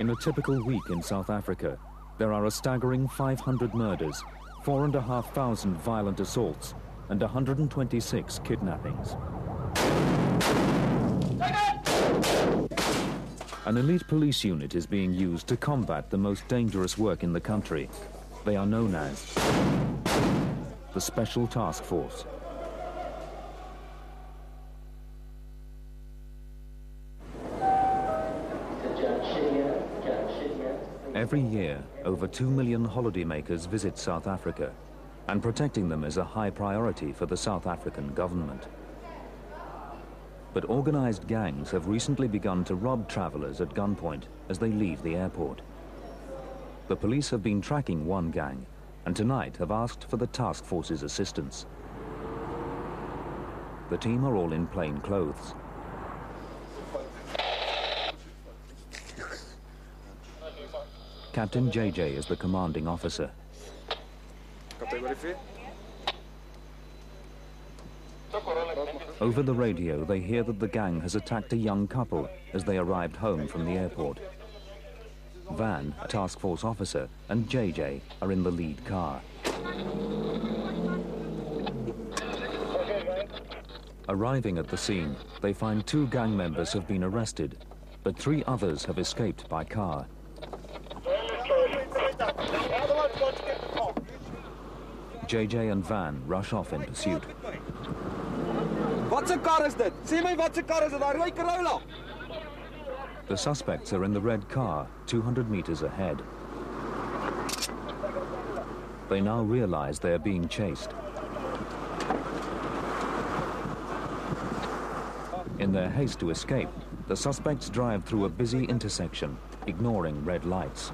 In a typical week in South Africa, there are a staggering 500 murders, 4,500 violent assaults, and 126 kidnappings. An elite police unit is being used to combat the most dangerous work in the country. They are known as the Special Task Force. Every year, over 2 million holidaymakers visit South Africa, and protecting them is a high priority for the South African government. But organized gangs have recently begun to rob travelers at gunpoint as they leave the airport. The police have been tracking one gang, and tonight have asked for the task force's assistance. The team are all in plain clothes. Captain JJ is the commanding officer. Over the radio, they hear that the gang has attacked a young couple as they arrived home from the airport. Van, a task force officer, and JJ are in the lead car. Arriving at the scene, they find 2 gang members have been arrested, but 3 others have escaped by car. JJ and Van rush off in pursuit. The suspects are in the red car, 200 meters ahead. They now realize they are being chased. In their haste to escape, the suspects drive through a busy intersection, ignoring red lights.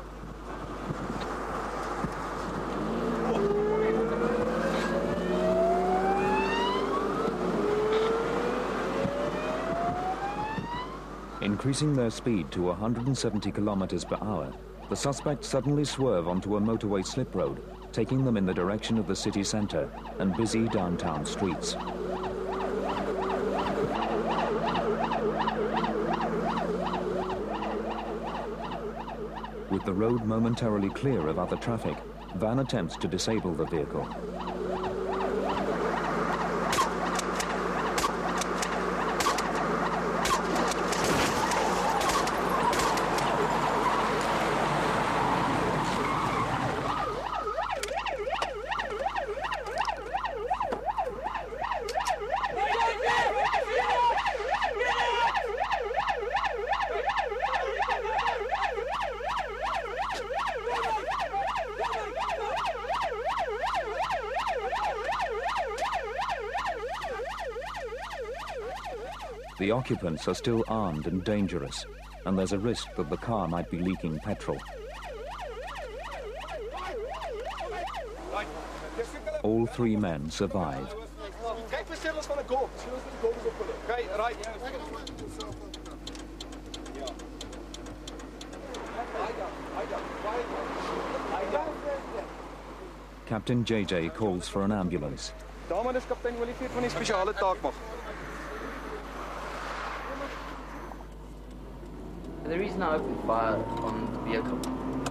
Increasing their speed to 170 kilometers per hour, the suspects suddenly swerve onto a motorway slip road, taking them in the direction of the city center and busy downtown streets. With the road momentarily clear of other traffic, Van attempts to disable the vehicle. The occupants are still armed and dangerous, and there's a risk that the car might be leaking petrol. All 3 men survive. Captain JJ calls for an ambulance. The reason I opened fire on the vehicle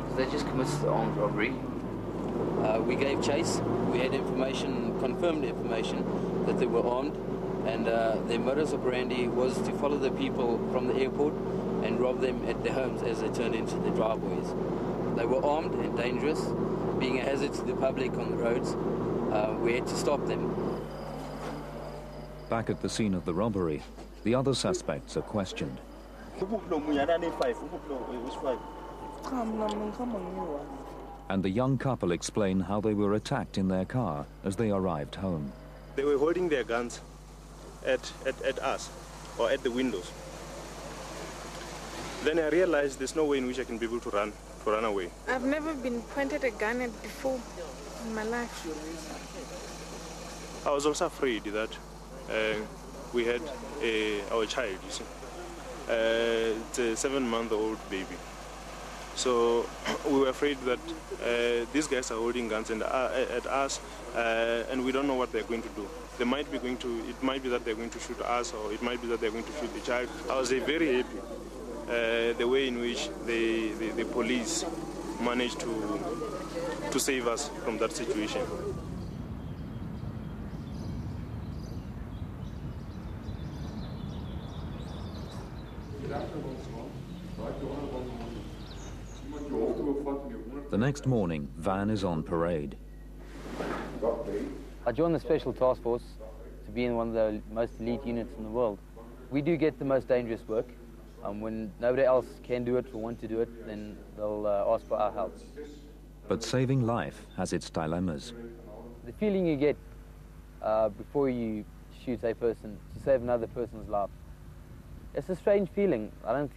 is they just committed the armed robbery. We gave chase. We had information, confirmed information, that they were armed, and their modus operandi was to follow the people from the airport and rob them at their homes as they turned into the driveways. They were armed and dangerous, being a hazard to the public on the roads. We had to stop them. Back at the scene of the robbery, the other suspects are questioned. And the young couple explain how they were attacked in their car as they arrived home. They were holding their guns at us, or at the windows. Then I realized there's no way in which I can be able to run away. I've never been pointed a gun at before in my life. I was also afraid that we had our child, you see. It's a 7-month-old baby. So we were afraid that these guys are holding guns at us, and we don't know what they're going to do. It might be that they're going to shoot us, or it might be that they're going to shoot the child. I was very happy the way in which the police managed to save us from that situation. The next morning, Van is on parade. I joined the Special Task Force to be in one of the most elite units in the world. We do get the most dangerous work. When nobody else can do it or want to do it, then they'll ask for our help. But saving life has its dilemmas. The feeling you get before you shoot a person to save another person's life, it's a strange feeling.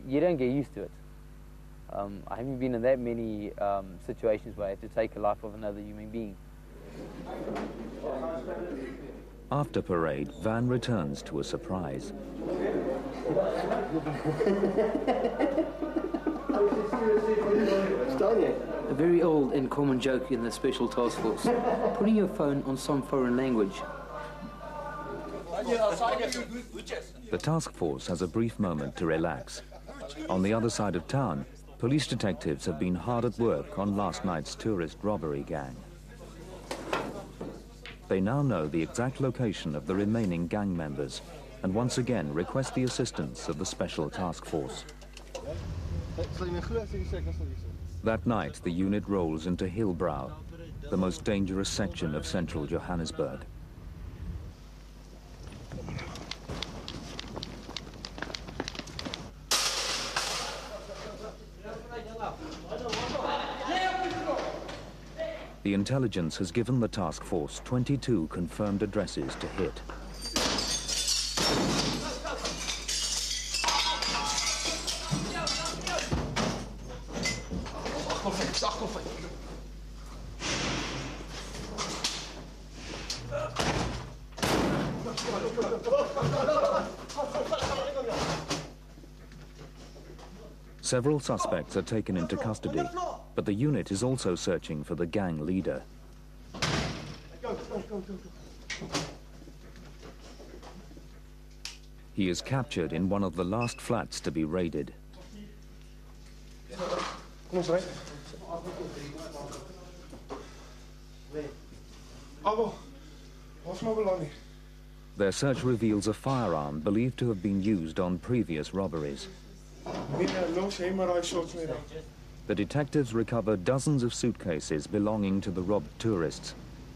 You don't get used to it. I haven't been in that many situations where I had to take the life of another human being. After parade, Van returns to a surprise. A very old and common joke in the Special Task Force, putting your phone on some foreign language. The task force has a brief moment to relax. On the other side of town, police detectives have been hard at work on last night's tourist robbery gang. They now know the exact location of the remaining gang members and once again request the assistance of the Special Task Force. That night, the unit rolls into Hillbrow, the most dangerous section of central Johannesburg. The intelligence has given the task force 22 confirmed addresses to hit. Several suspects are taken into custody, but the unit is also searching for the gang leader. He is captured in one of the last flats to be raided. Their search reveals a firearm believed to have been used on previous robberies. The detectives recover dozens of suitcases belonging to the robbed tourists.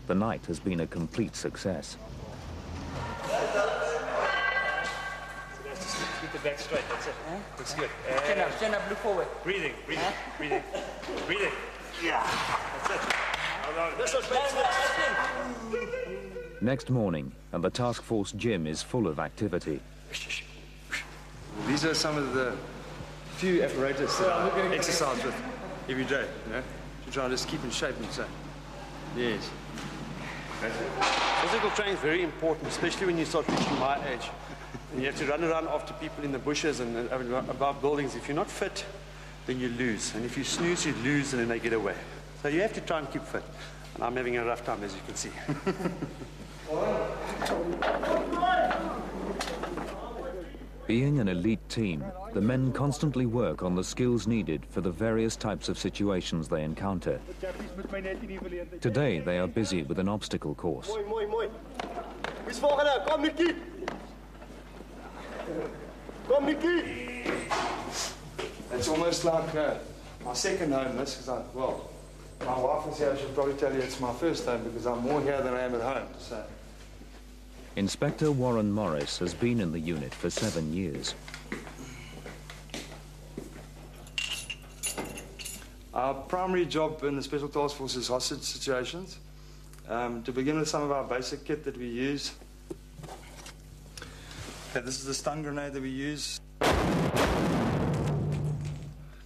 The night has been a complete success. Keep the back straight, that's it. Looks good. Stand up, look forward. Breathing. Yeah, that's it. Next morning, and the task force gym is full of activity. These are some of the few apparatus that I exercise with every day, you know, to try and just keep in shape and so. Yes. Physical training is very important, especially when you start reaching my age. And you have to run around after people in the bushes and above buildings. If you're not fit, then you lose. And if you snooze, you lose, and then they get away. So you have to try and keep fit. And I'm having a rough time, as you can see. Being an elite team, the men constantly work on the skills needed for the various types of situations they encounter. Today, they are busy with an obstacle course. It's almost like my second home, this, because well, my wife is here, she'll probably tell you it's my first home because I'm more here than I am at home, so. Inspector Warren Morris has been in the unit for 7 years. Our primary job in the Special Task Force is hostage situations. To begin with, some of our basic kit that we use. Okay, this is the stun grenade that we use.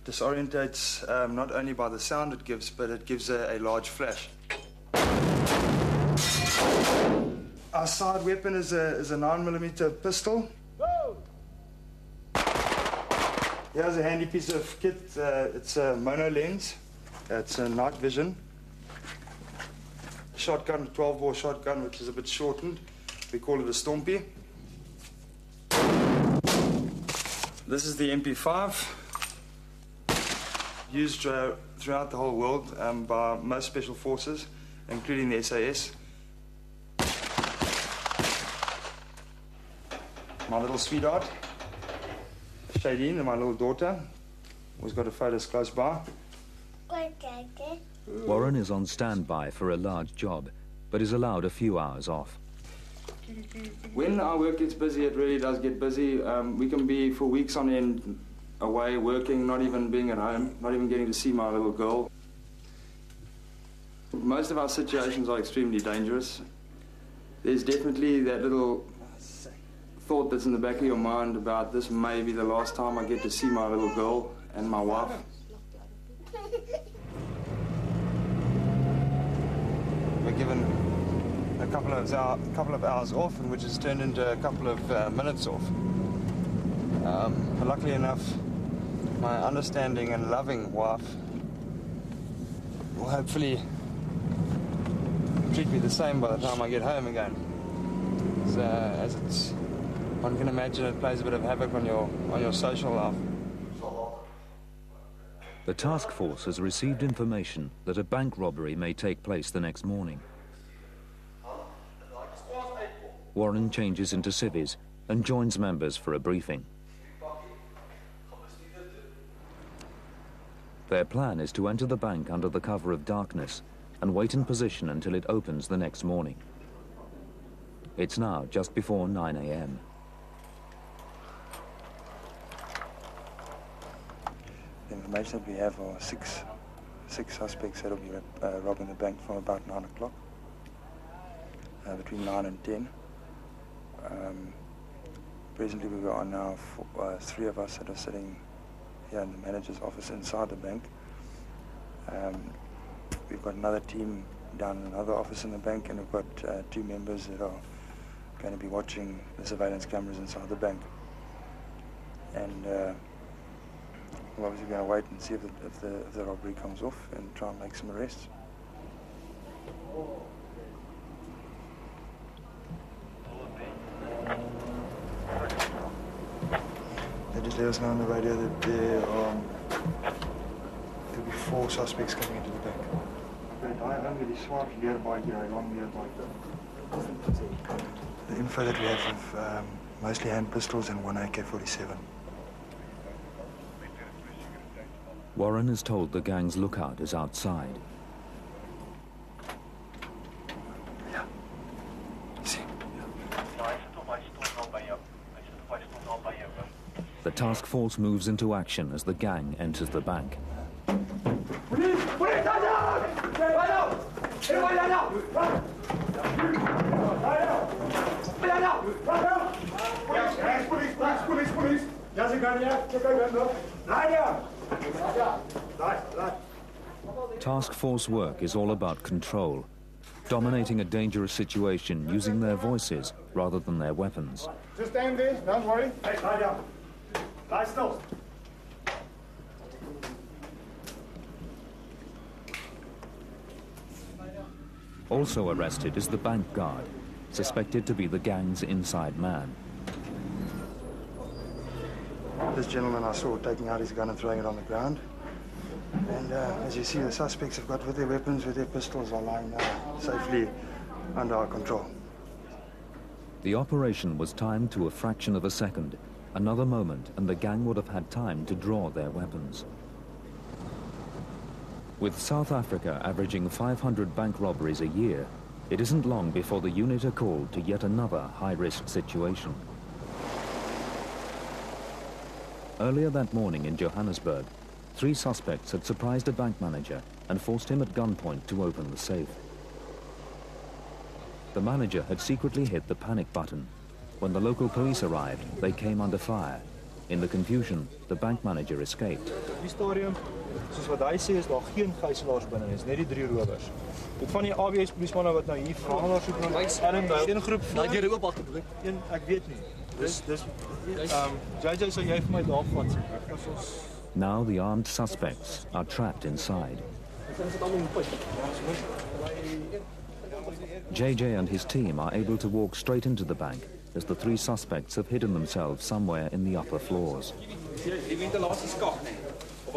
Disorientates not only by the sound it gives, but it gives a large flash. Our side weapon is a 9mm pistol. Here's a handy piece of kit. It's a mono lens. It's a night vision. Shotgun, 12-bore shotgun, which is a bit shortened. We call it a Stompy. This is the MP5. used throughout the whole world by most special forces, including the SAS. My little sweetheart, Shadeen, and my little daughter. We've got a photos close by. Warren is on standby for a large job, but is allowed a few hours off. When our work gets busy, it really does get busy. We can be for weeks on end away working, not even being at home, not even getting to see my little girl. Most of our situations are extremely dangerous. There's definitely that little thought that's in the back of your mind about this may be the last time I get to see my little girl and my wife. We're given a couple of hours off, and which has turned into a couple of minutes off. But luckily enough, my understanding and loving wife will hopefully treat me the same by the time I get home again. So, as it's, one can imagine, it plays a bit of havoc on your social life. The task force has received information that a bank robbery may take place the next morning. Warren changes into civvies and joins members for a briefing. Their plan is to enter the bank under the cover of darkness and wait in position until it opens the next morning. It's now just before 9 a.m. The information that we have are six suspects that will be robbing the bank from about 9 o'clock, between 9 and 10. Presently we are now three of us that are sitting here in the manager's office inside the bank. We've got another team down in another office in the bank, and we've got two members that are going to be watching the surveillance cameras inside the bank. And we're obviously going to wait and see if the robbery comes off and try and make some arrests. They just let us know on the radio that there'll be 4 suspects coming into the bank. The info that we have of mostly hand pistols and 1 AK-47. Warren is told the gang's lookout is outside. Yeah. See? The task force moves into action as the gang enters the bank. Task force work is all about control, dominating a dangerous situation using their voices rather than their weapons. Just stand there, don't worry. Hey, lie down. Lie still. Also arrested is the bank guard, suspected to be the gang's inside man. This gentleman I saw taking out his gun and throwing it on the ground. And as you see, the suspects have got with their weapons, with their pistols, are lying safely under our control. The operation was timed to a fraction of a second. Another moment and the gang would have had time to draw their weapons. With South Africa averaging 500 bank robberies a year, it isn't long before the unit are called to yet another high-risk situation. Earlier that morning in Johannesburg, 3 suspects had surprised a bank manager and forced him at gunpoint to open the safe. The manager had secretly hit the panic button. When the local police arrived, they came under fire. In the confusion, the bank manager escaped. Die stadium, soos wat hy sê, is daar geen gijslaers binne, is net die 3 rowers. Dit van die ABS polismanne wat nou hier verhandelaar soek na een groep voor. Daai oop wat gebeur. Een, ek weet nie. Dis JJ sal jy vir my daar vat. Now the armed suspects are trapped inside. JJ and his team are able to walk straight into the bank as the 3 suspects have hidden themselves somewhere in the upper floors.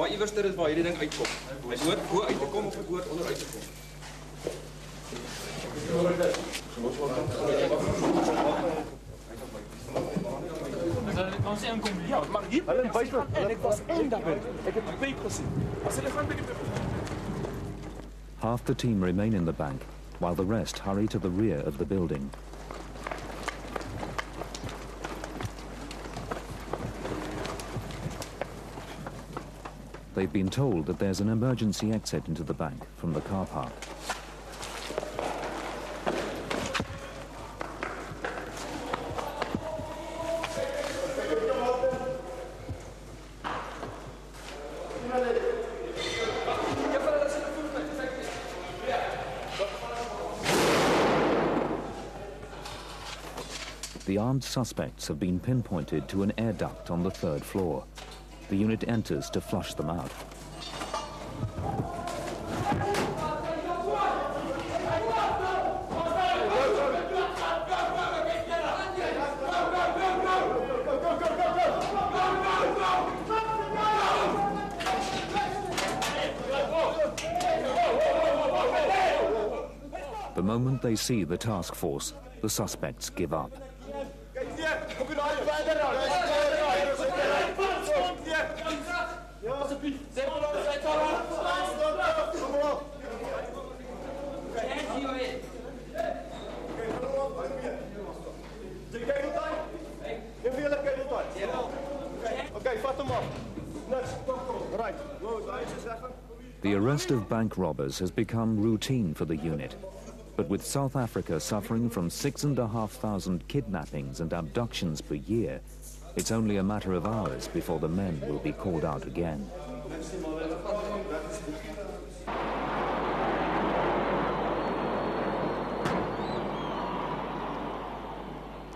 Waar iewers is waar hierdie ding uitkom. Hy hoort voor uit te kom of hy hoort onder uit te kom. Ja, maar hier hulle wys my en ek was eendag by. Ek het die pyp gesien. As hulle gaan by die Half the team remain in the bank, while the rest hurry to the rear of the building. They've been told that there's an emergency exit into the bank from the car park. The armed suspects have been pinpointed to an air duct on the 3rd floor. The unit enters to flush them out. The moment they see the task force, the suspects give up. The arrest of bank robbers has become routine for the unit. But with South Africa suffering from 6,500 kidnappings and abductions per year, it's only a matter of hours before the men will be called out again.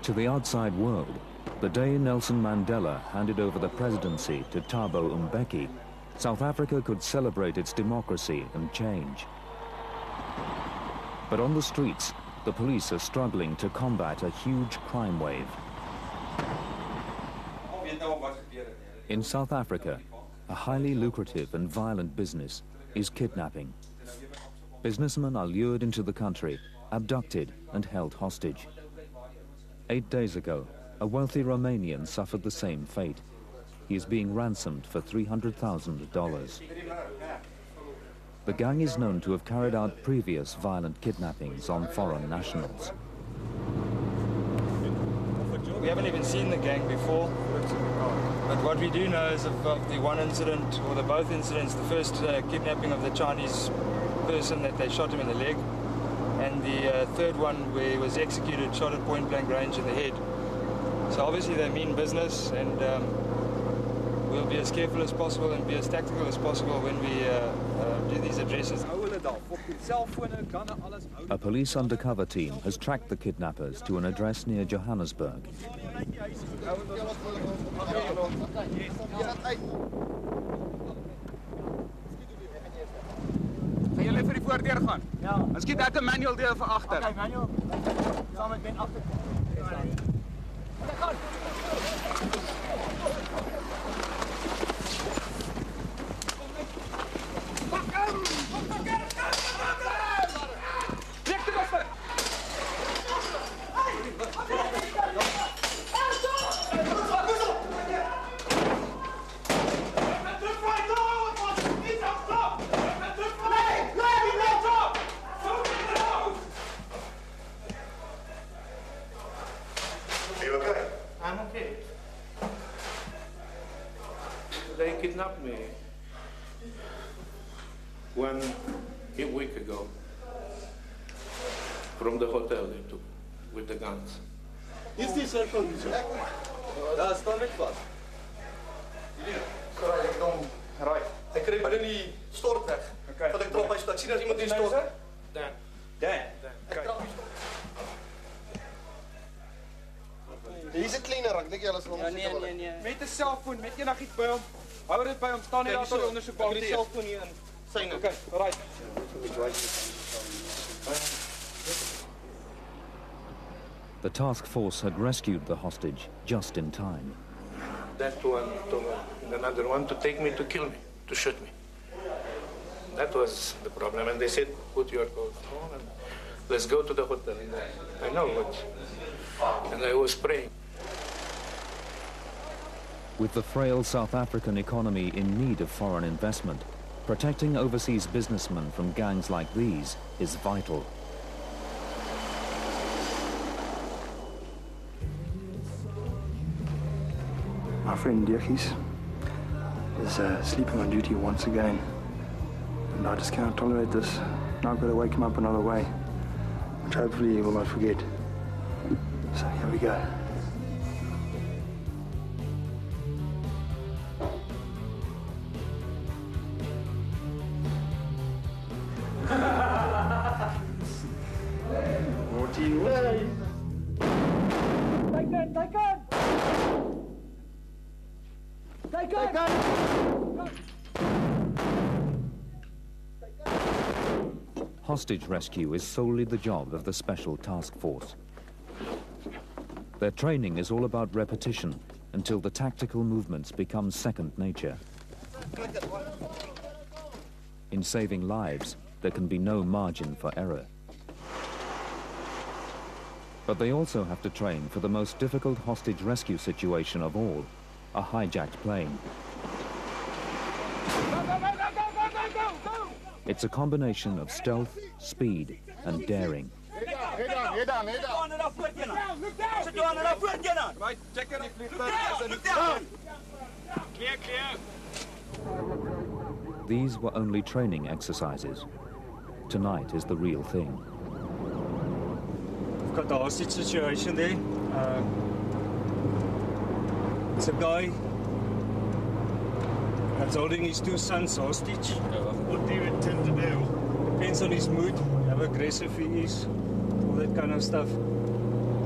To the outside world, the day Nelson Mandela handed over the presidency to Thabo Mbeki, South Africa could celebrate its democracy and change. But on the streets, the police are struggling to combat a huge crime wave. In South Africa, a highly lucrative and violent business is kidnapping. Businessmen are lured into the country, abducted and held hostage. 8 days ago, a wealthy Romanian suffered the same fate. He is being ransomed for $300,000. The gang is known to have carried out previous violent kidnappings on foreign nationals. We haven't even seen the gang before, but what we do know is of the one incident, or the both incidents, the first kidnapping of the Chinese person that they shot him in the leg, and the third one where he was executed, shot at point blank range in the head. So obviously they mean business, and we'll be as careful as possible and be as tactical as possible when we do these addresses. A police undercover team has tracked the kidnappers to an address near Johannesburg. Gaan julle vir die voordeur gaan? Ja. Ons skiet uit 'n manual deur vir agter. Okay, manual. Saam met Ben agter. Gaan. They kidnapped me 1 week ago from the hotel they took with the guns. Is die cell phone hier? Ja, staan net vas. Sorry, ek kom ry. Ek kry binne die stort weg. Okay. Want ek trap my stad. Sien as iemand hier stort. Dan. Ek trap die stort. Hier's 'n cleaner, ek dink jy alles rond. Nee. Met 'n selfoon, met enigiets by hom. Hou dit by hom, staan net daar tot die ondersoek bal. Ek het die selfoon hier in. Syne. Okay, right. The task force had rescued the hostage just in time. That one told another one to take me to kill me. to shoot me. That was the problem. And they said, put your clothes on and let's go to the hotel. And I know what. And I was praying. With the frail South African economy in need of foreign investment, protecting overseas businessmen from gangs like these is vital. My friend Dirkies is sleeping on duty once again. And I just cannot tolerate this. Now I've got to wake him up another way, which hopefully he will not forget. So here we go. Hostage rescue is solely the job of the Special Task Force. Their training is all about repetition until the tactical movements become second nature. In saving lives, there can be no margin for error. But they also have to train for the most difficult hostage rescue situation of all, a hijacked plane. It's a combination of stealth, speed, and daring. These were only training exercises. Tonight is the real thing. We've got the hostage situation there. It's a guy that's holding his two sons hostage. What do you intend to do? Depends on his mood, how aggressive he is, all that kind of stuff.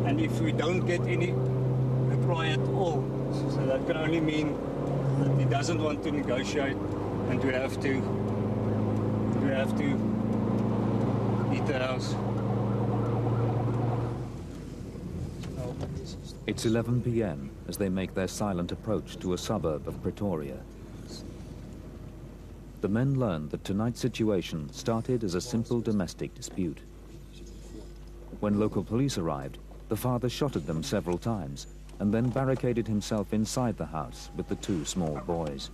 And if we don't get any reply at all, so that can only mean that he doesn't want to negotiate, and we have to eat the house. It's 11 p.m. as they make their silent approach to a suburb of Pretoria. The men learn that tonight's situation started as a simple domestic dispute. When local police arrived, the father shot at them several times and then barricaded himself inside the house with the two small boys.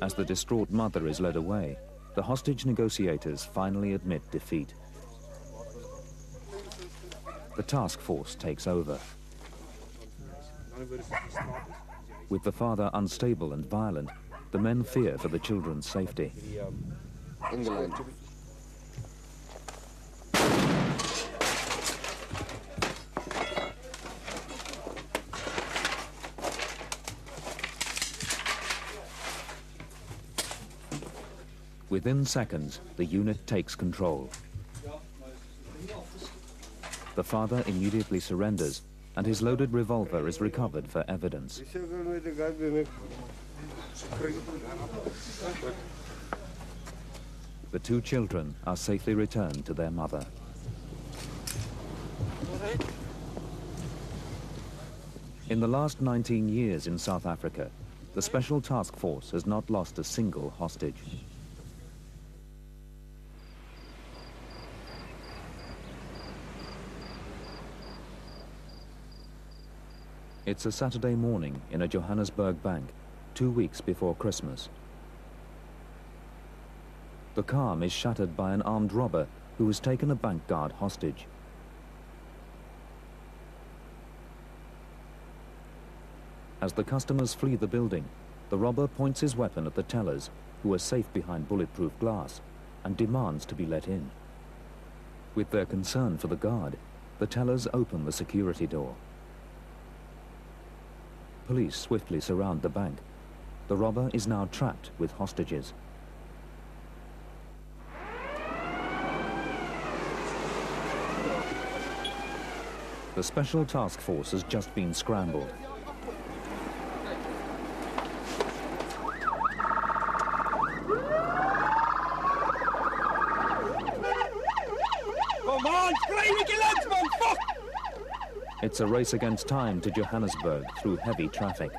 As the distraught mother is led away, the hostage negotiators finally admit defeat. The task force takes over. With the father unstable and violent, the men fear for the children's safety. Within seconds, the unit takes control. The father immediately surrenders, and his loaded revolver is recovered for evidence. The two children are safely returned to their mother. In the last 19 years in South Africa, the Special Task Force has not lost a single hostage. It's a Saturday morning in a Johannesburg bank, 2 weeks before Christmas. The calm is shattered by an armed robber who has taken a bank guard hostage. As the customers flee the building, the robber points his weapon at the tellers, who are safe behind bulletproof glass, and demands to be let in. With their concern for the guard, the tellers open the security door. Police swiftly surround the bank. The robber is now trapped with hostages. The Special Task Force has just been scrambled. Come on, scream at your legs, man, fuck! It's a race against time to Johannesburg through heavy traffic.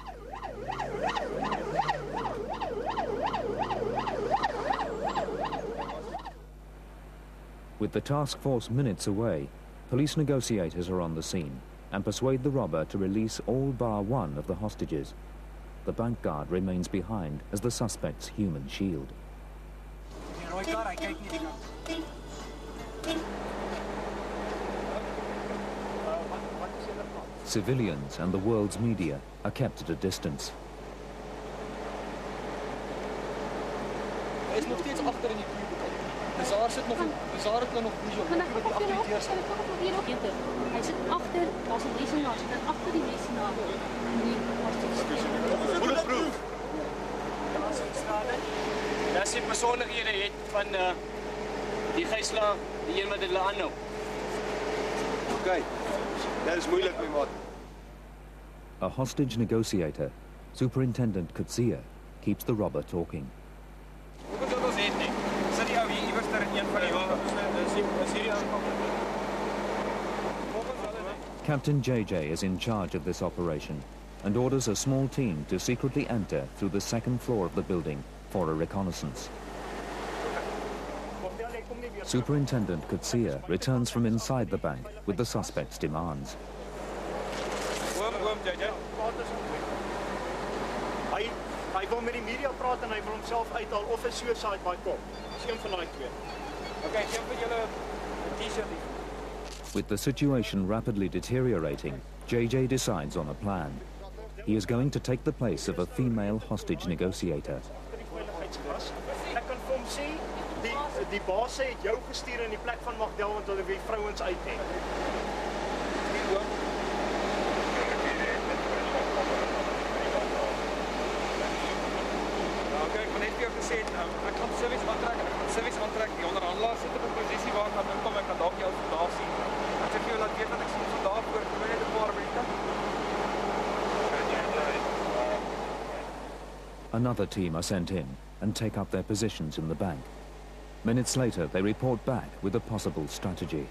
With the task force minutes away, police negotiators are on the scene and persuade the robber to release all bar one of the hostages. The bank guard remains behind as the suspect's human shield. Civilians and the world's media are kept at a distance. As die persoonlikhede het van die gijslaer, die een wat hulle aanhou. Okay. Dat is moeilik, my maat. A hostage negotiator, Superintendent Kutsia, keeps the robber talking. Captain JJ is in charge of this operation and orders a small team to secretly enter through the second floor of the building for a reconnaissance. Superintendent Kutsia returns from inside the bank with the suspect's demands. Hy wil met die media praat en hy wil homself uithaal of 'n suicide by kop. Dis een van daai twee. Okay, gee vir julle 'n T-shirt. With the situation rapidly deteriorating, JJ decides on a plan. He is going to take the place of a female hostage negotiator. Ek kan vir hom sê, die baas sê het jou gestuur in die plek van Magdel want hulle wil vrouens uit hê. Ek gaan service aantrek, die onderhandelaar sit op 'n posisie waar ek kan inkom, ek kan dalk jou vandag sien. As ek jou laat weet wat ek sien vandag voor, kom net 'n paar minute. Another team are sent in and take up their positions in the bank. Minutes later, they report back with a possible strategy.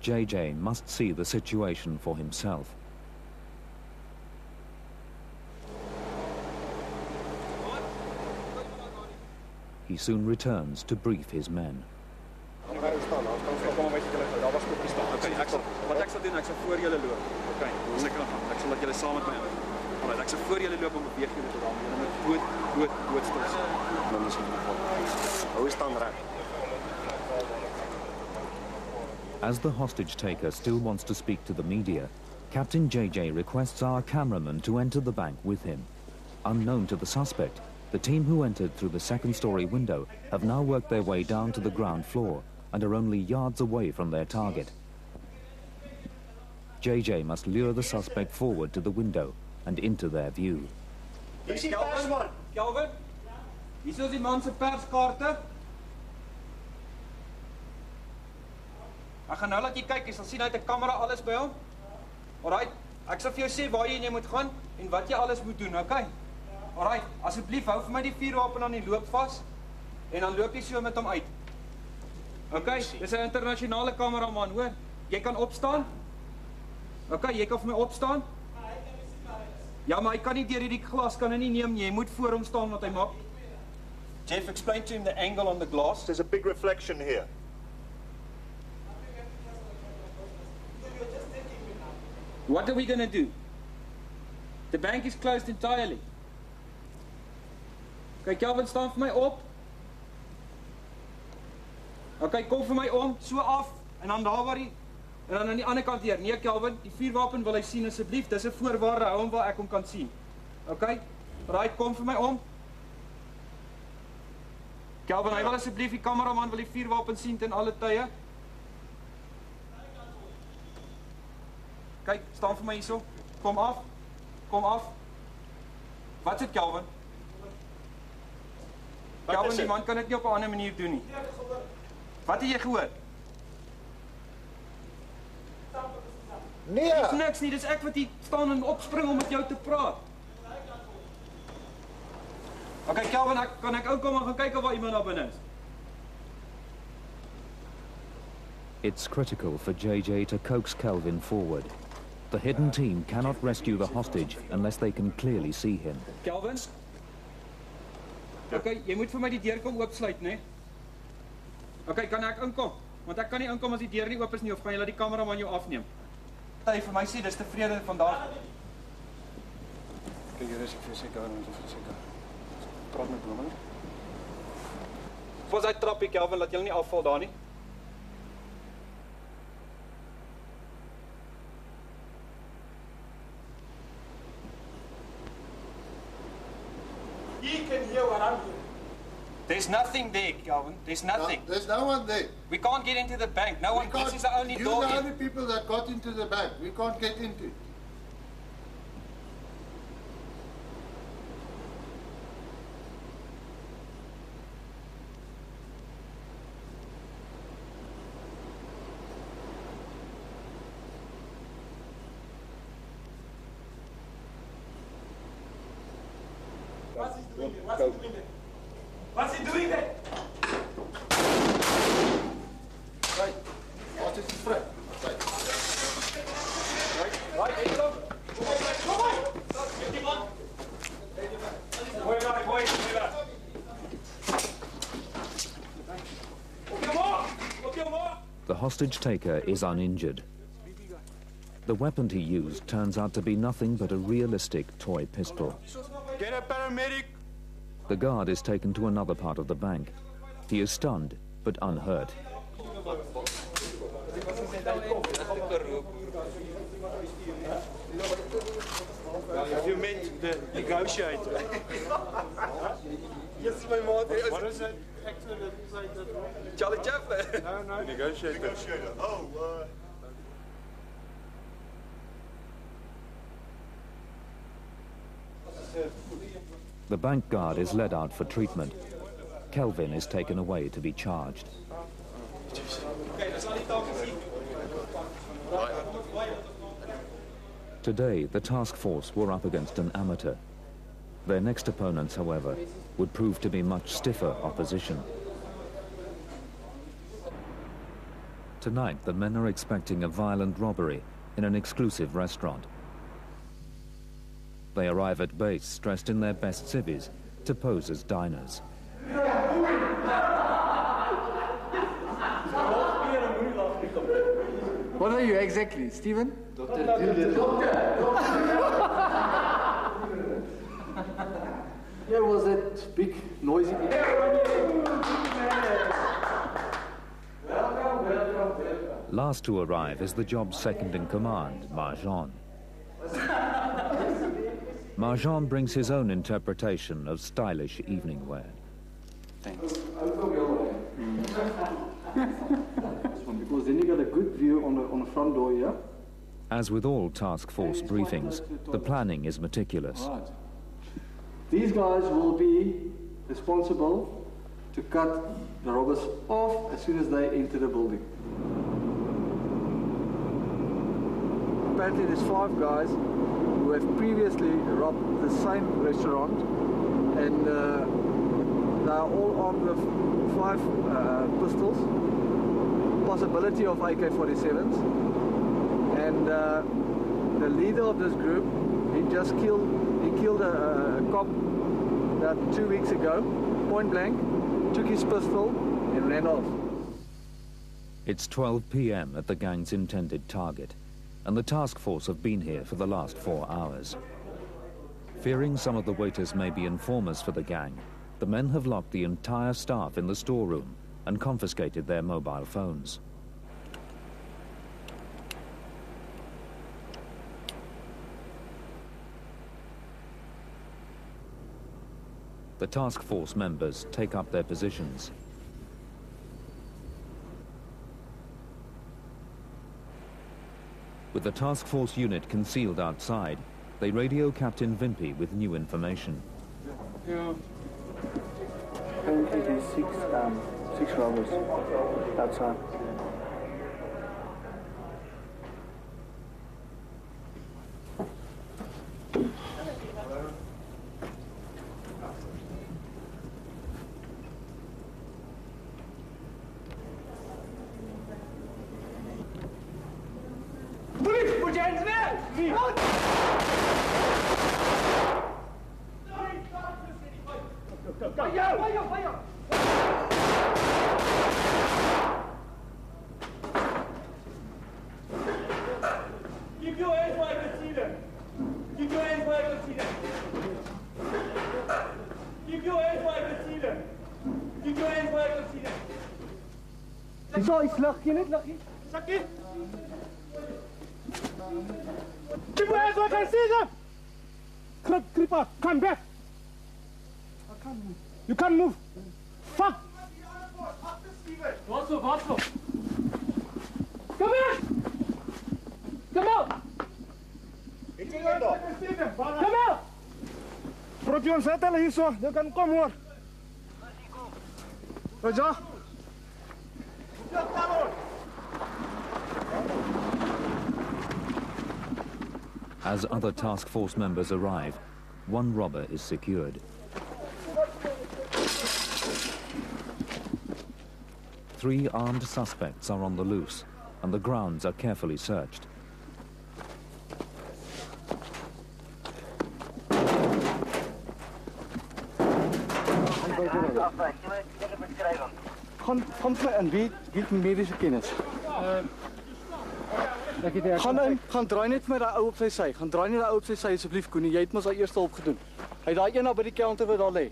JJ must see the situation for himself. He soon returns to brief his men. Okay, wat ek sal doen, ek sal voor julle loop. Okay, dis ek gaan. Ek sal laat julle saam met my. Alright, ek sal voor julle loop om beweeg julle te dan. Julle moet dood stil. Dan is dit. Hou staan reg. As the hostage taker still wants to speak to the media, Captain JJ requests our cameraman to enter the bank with him. Unknown to the suspect, the team who entered through the second-story window have now worked their way down to the ground floor and are only yards away from their target. JJ must lure the suspect forward to the window and into their view. Kelvin, hier is die man se perskaarte. Ek gaan nou laat jy kyk, jy sal sien hy het 'n kamera alles by hom. Alright, ek sal vir jou sê waar jy moet gaan en wat jy alles moet doen, okay? Alright, asseblief hou vir my die vuurwapen aan die loop vas en dan loop jy so met hom uit. Okay, dis 'n internasionale kameraman, hoor. Jy kan opstaan? Okay, jy kan vir my opstaan? Ja, maar hy kan nie deur hierdie glas kan hy nie neem nie. Jy moet voor hom staan wat hy maak. Jeff, explain to him the angle on the glass. There's a big reflection here. What are we going to do? The bank is closed entirely. Okay, Kelvin, staan vir my op. Okay, kom vir my om, so af, en dan daar waar die, en dan aan die ander kant hier. Nee, Kelvin, die vuurwapen wil hy sien asseblief. Dis 'n voorwaarde, hou hom waar ek hom kan sien. Okay? Right, kom vir my om. Kelvin, hy wil asseblief, die kameraman wil die vuurwapen sien ten alle tye. Kyk, staan vir my hierso. Kom af. Kom af. Wat is dit, Kelvin? Calvin, die man kan dit nie op 'n ander manier doen nie. Wat het jy gehoor? Nee. Dis niks nie, dis ek wat hier staan en opspring om met jou te praat. Okay, Calvin, kan ek ook kom en gaan kyk of daar iemand daar binne is? It's critical for JJ to coax Kelvin forward. The hidden team cannot rescue the hostage unless they can clearly see him. Kelvin? Okay, jy moet vir my die deur kom oopsluit, né? Okay, kan ek inkom? Want ek kan nie inkom as die deur nie oop is nie, of gaan jy laat die kameraman jou afneem? Hy vir my sê dis tevrede vandag. Kyk, hier is ek vir seker, seker. Praat met hom, hè? Voor sy trappie, Kelvin, laat jy nie afval daar nie. You can hear what I'm hearing. There's nothing there, Calvin. There's nothing. There's no one there. We can't get into the bank. No one. This is the only door. You're the in. only people that got into the bank. We can't get into it. What's he doing there? What's he doing there? What's he doing there? Right. Wat is die vrij? Right, hey, look. Kom on. Get him on. Mooi weg, mooi weg. Op je omhoog. The hostage taker is uninjured. The weapon he used turns out to be nothing but a realistic toy pistol. Get a paramedic. The guard is taken to another part of the bank. He is stunned, but unhurt. Have you met the negotiator? Yes, my mom. What is it? Charlie Chaplin. No. Negotiator. Oh, The bank guard is led out for treatment. Kelvin is taken away to be charged. Today, the task force were up against an amateur. Their next opponents, however, would prove to be much stiffer opposition. Tonight, the men are expecting a violent robbery in an exclusive restaurant. They arrive at base dressed in their best civvies to pose as diners. What are you exactly, Stephen? Here was that big noisy. Last to arrive is the job's second in command, Marjan. Marjan brings his own interpretation of stylish evening wear. Thanks. Because then you got a good view on the front door here. As with all task force briefings, the planning is meticulous. Right. These guys will be responsible to cut the robbers off as soon as they enter the building. Apparently there's 5 guys who have previously robbed the same restaurant, and they are all armed with 5 pistols, possibility of AK-47s, and the leader of this group, he killed a cop about 2 weeks ago, point blank, took his pistol and ran off. It's 12 p.m. at the gang's intended target, and the task force have been here for the last 4 hours. Fearing some of the waiters may be informers for the gang, the men have locked the entire staff in the storeroom and confiscated their mobile phones. The task force members take up their positions. With the task force unit concealed outside, they radio Captain Vimpy with new information. Yeah. Currently there's six robbers outside. Police, put your hands there! Keep your hands where I can see them. Keep your hands where I can see them. Keep your hands where I can see them. Keep your hands where I can see them. Dis al iets liggie net liggie. Sakkie. Keep your hands where I can see them. Creeper, come back. I can't move. You can't move. Fuck. What's up? Come here. Come out. Come out. Probeer ons uit hulle hierso. Jy kan kom hoor. Roger. As other task force members arrive, one robber is secured. 3 armed suspects are on the loose, and the grounds are carefully searched. Gaan vir in wie mediese kennis. Gaan draai net met daai ou op sy sy. Gaan draai net daai ou op sy sy asseblief Koenie. Jy het mos al eers hulp gedoen. Hy daai een nou by die counter wat daar lê.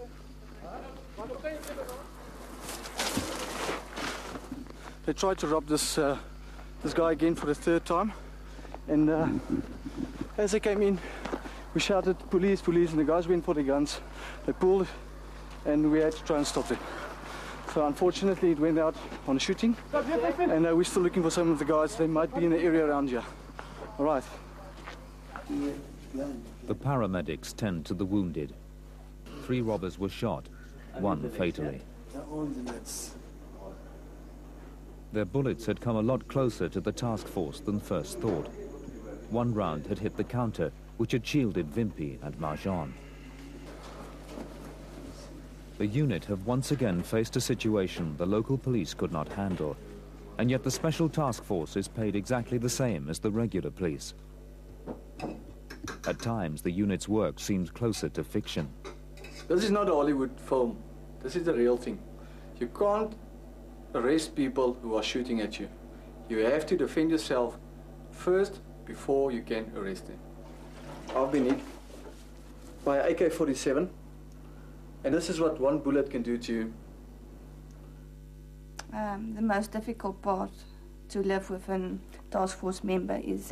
They tried to rob this guy again for the 3rd time, and as they came in, we shouted police, police, and the guys went for the guns. They pulled, and we had to try and stop them. So unfortunately it went out on a shooting, and we're still looking for some of the guys. They might be in the area around here. All right. The paramedics tend to the wounded. 3 robbers were shot, 1 fatally. Their bullets had come a lot closer to the task force than first thought. 1 round had hit the counter, which had shielded Wimpy and Marjan. The unit have once again faced a situation the local police could not handle, and yet the special task force is paid exactly the same as the regular police. At times, the unit's work seems closer to fiction. This is not a Hollywood film. This is the real thing. You can't arrest people who are shooting at you. You have to defend yourself first before you can arrest them. I've been hit by an AK-47, and this is what 1 bullet can do to you. The most difficult part to live with a task force member is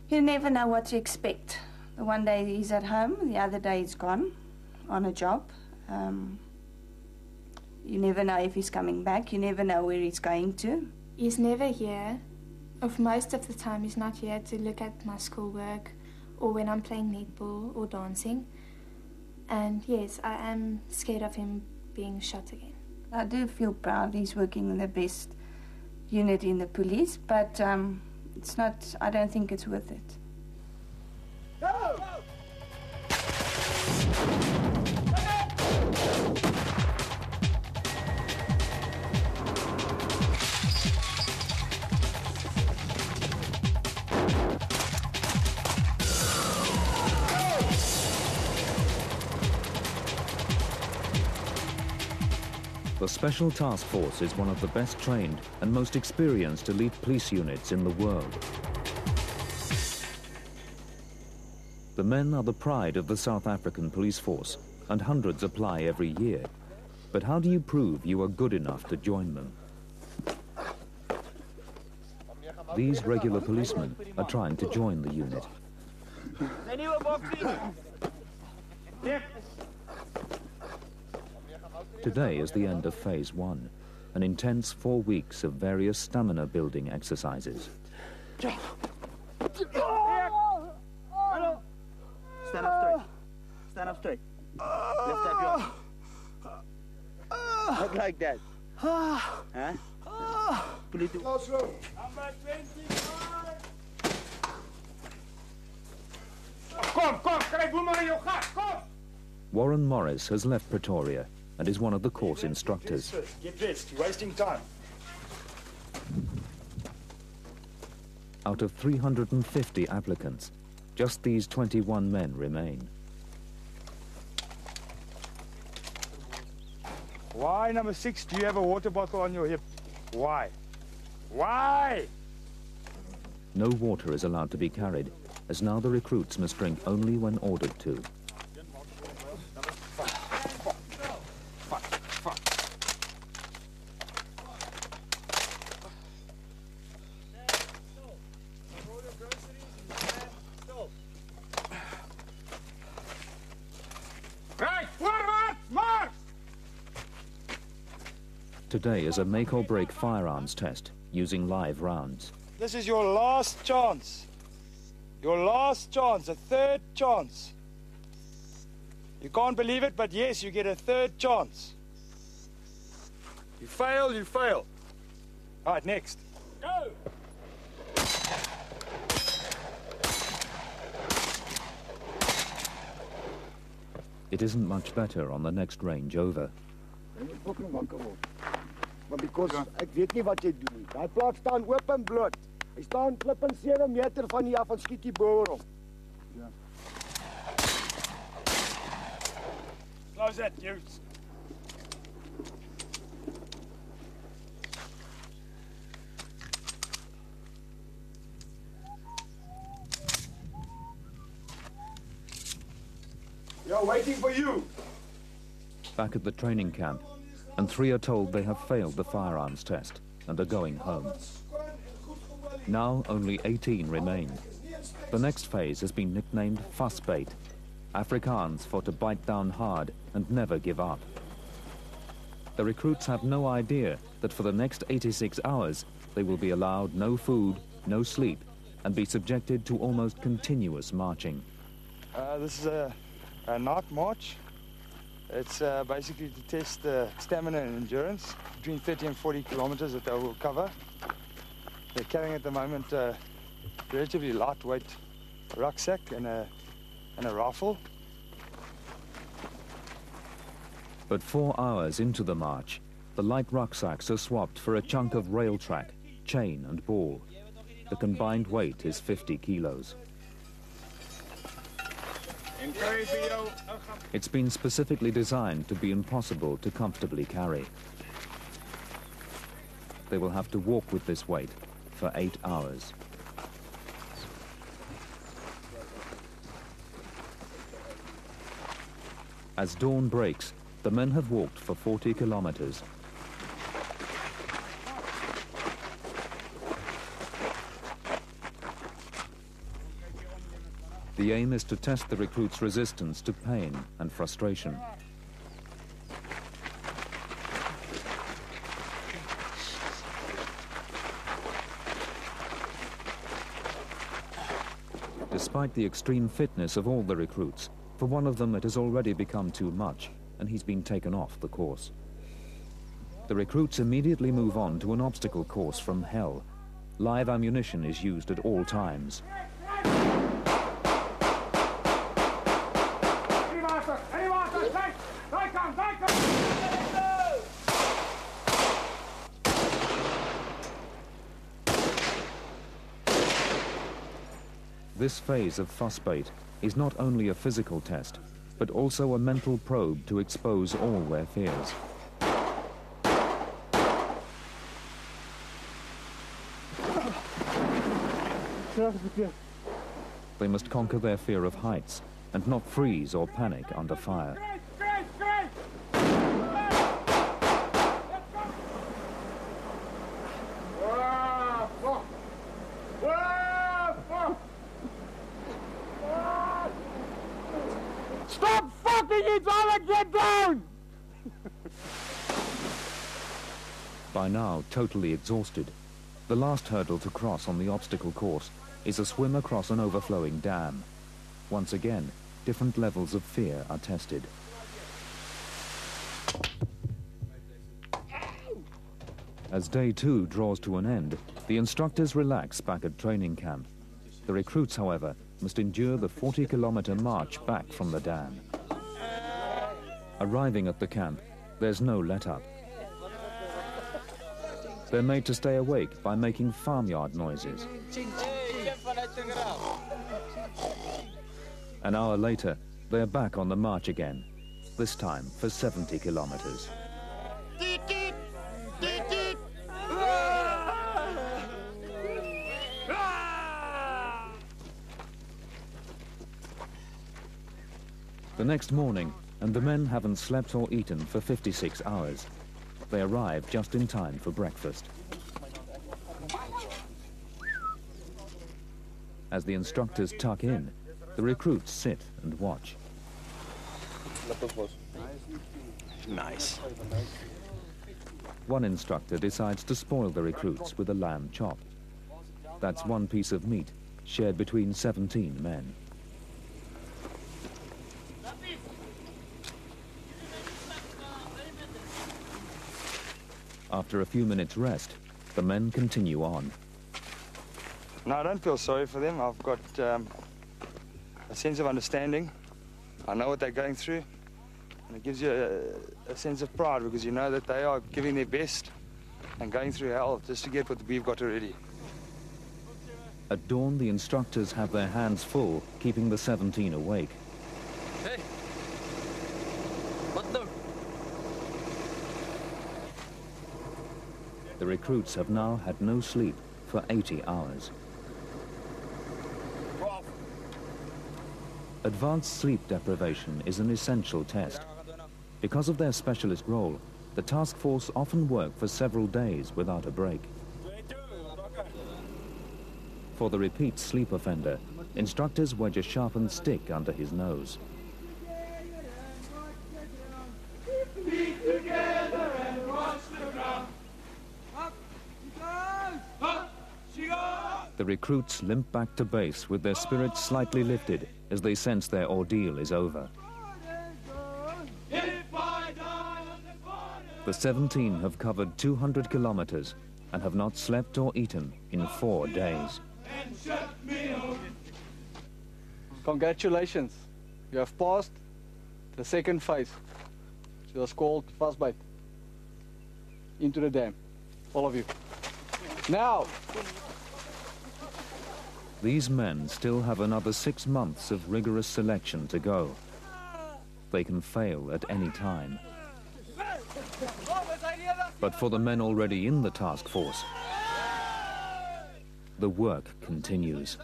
you never know what to expect. The one day he's at home, the other day he's gone on a job. You never know if he's coming back. You never know where he's going to. He's never here. Of most of the time, he's not here to look at my schoolwork or when I'm playing netball or dancing. And yes, I am scared of him being shot again. I do feel proud he's working in the best unit in the police, but it's not, I don't think it's worth it. Go! The Special Task Force is one of the best trained and most experienced elite police units in the world. The men are the pride of the South African police force, and hundreds apply every year. But how do you prove you are good enough to join them? These regular policemen are trying to join the unit. Today is the end of Phase 1, an intense 4 weeks of various stamina-building exercises. Stand up straight. Stand up straight. Lift up your arm. Not like that. Huh? Pull it. Classroom. Number 25. Kom, kry boemer in jou gat, kom! Warren Morris has left Pretoria and is one of the course instructors. Get dressed, you're wasting time. Out of 350 applicants, just these 21 men remain. Why, number 6, do you have a water bottle on your hip? Why? Why? No water is allowed to be carried, as now the recruits must drink only when ordered to. Today is a make-or-break firearms test using live rounds. This is your last chance. Your last chance, a third chance. You can't believe it, but yes, you get a third chance. You fail, you fail. All right, next. Go! It isn't much better on the next range over. Maar because ek weet nie wat jy doen nie. Daai plaas staan oop en bloot. Hy staan klip en 7 meter van hier af en skiet die boer om. Ja. Close that, you. You're waiting for you. Back at the training camp, and 3 are told they have failed the firearms test and are going home. Now only 18 remain. The next phase has been nicknamed Vasbyt, Afrikaans for to bite down hard and never give up. The recruits have no idea that for the next 86 hours they will be allowed no food, no sleep, and be subjected to almost continuous marching. This is a night march. It's basically to test the stamina and endurance, between 30 and 40 kilometers that they will cover. They're carrying at the moment a relatively lightweight rucksack and a rifle. But 4 hours into the march, the light rucksacks are swapped for a chunk of rail track, chain and ball. The combined weight is 50 kilos. It's been specifically designed to be impossible to comfortably carry. They will have to walk with this weight for 8 hours. As dawn breaks, the men have walked for 40 kilometers. The aim is to test the recruits' resistance to pain and frustration. Despite the extreme fitness of all the recruits, for one of them it has already become too much, and he's been taken off the course. The recruits immediately move on to an obstacle course from hell. Live ammunition is used at all times. This phase of Vasbyt is not only a physical test, but also a mental probe to expose all their fears. They must conquer their fear of heights and not freeze or panic under fire. Stop fucking it while I get down! By now, totally exhausted, the last hurdle to cross on the obstacle course is a swim across an overflowing dam. Once again, different levels of fear are tested. As day 2 draws to an end, the instructors relax back at training camp. The recruits, however, must endure the 40-kilometer march back from the dam. Arriving at the camp, there's no let-up. They're made to stay awake by making farmyard noises. An hour later, they're back on the march again, this time for 70 kilometers. The next morning, and the men haven't slept or eaten for 56 hours. They arrive just in time for breakfast. As the instructors tuck in, the recruits sit and watch. Nice. One instructor decides to spoil the recruits with a lamb chop. That's one piece of meat shared between 17 men. After a few minutes' rest, the men continue on. No, I don't feel sorry for them. I've got a sense of understanding. I know what they're going through. And it gives you a sense of pride because you know that they are giving their best and going through hell just to get what we've got already. At dawn, the instructors have their hands full, keeping the 17 awake. Hey! What now? The recruits have now had no sleep for 80 hours. Advanced sleep deprivation is an essential test. Because of their specialist role, the task force often work for several days without a break. For the repeat sleep offender, instructors wedge a sharpened stick under his nose. The recruits limp back to base with their spirits slightly lifted as they sense their ordeal is over. The 17 have covered 200 kilometers and have not slept or eaten in 4 days. Congratulations, you have passed the second phase, which was called fastbite, into the dam, all of you. Now! These men still have another 6 months of rigorous selection to go. They can fail at any time. But for the men already in the task force, the work continues.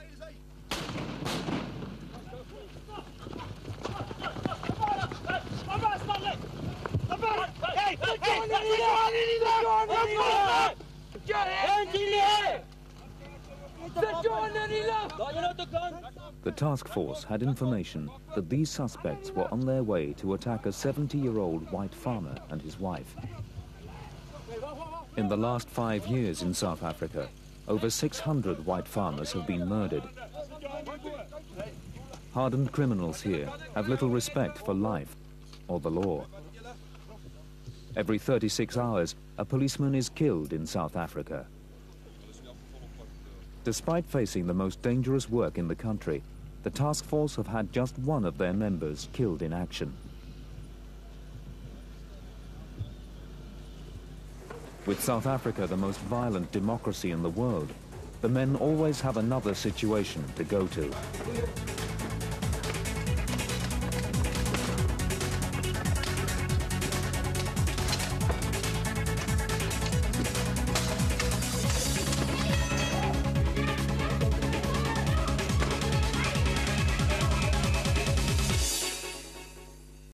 The task force had information that these suspects were on their way to attack a 70-year-old white farmer and his wife. In the last 5 years in South Africa, over 600 white farmers have been murdered. Hardened criminals here have little respect for life or the law. Every 36 hours, a policeman is killed in South Africa. Despite facing the most dangerous work in the country, the task force have had just one of their members killed in action. With South Africa the most violent democracy in the world, the men always have another situation to go to.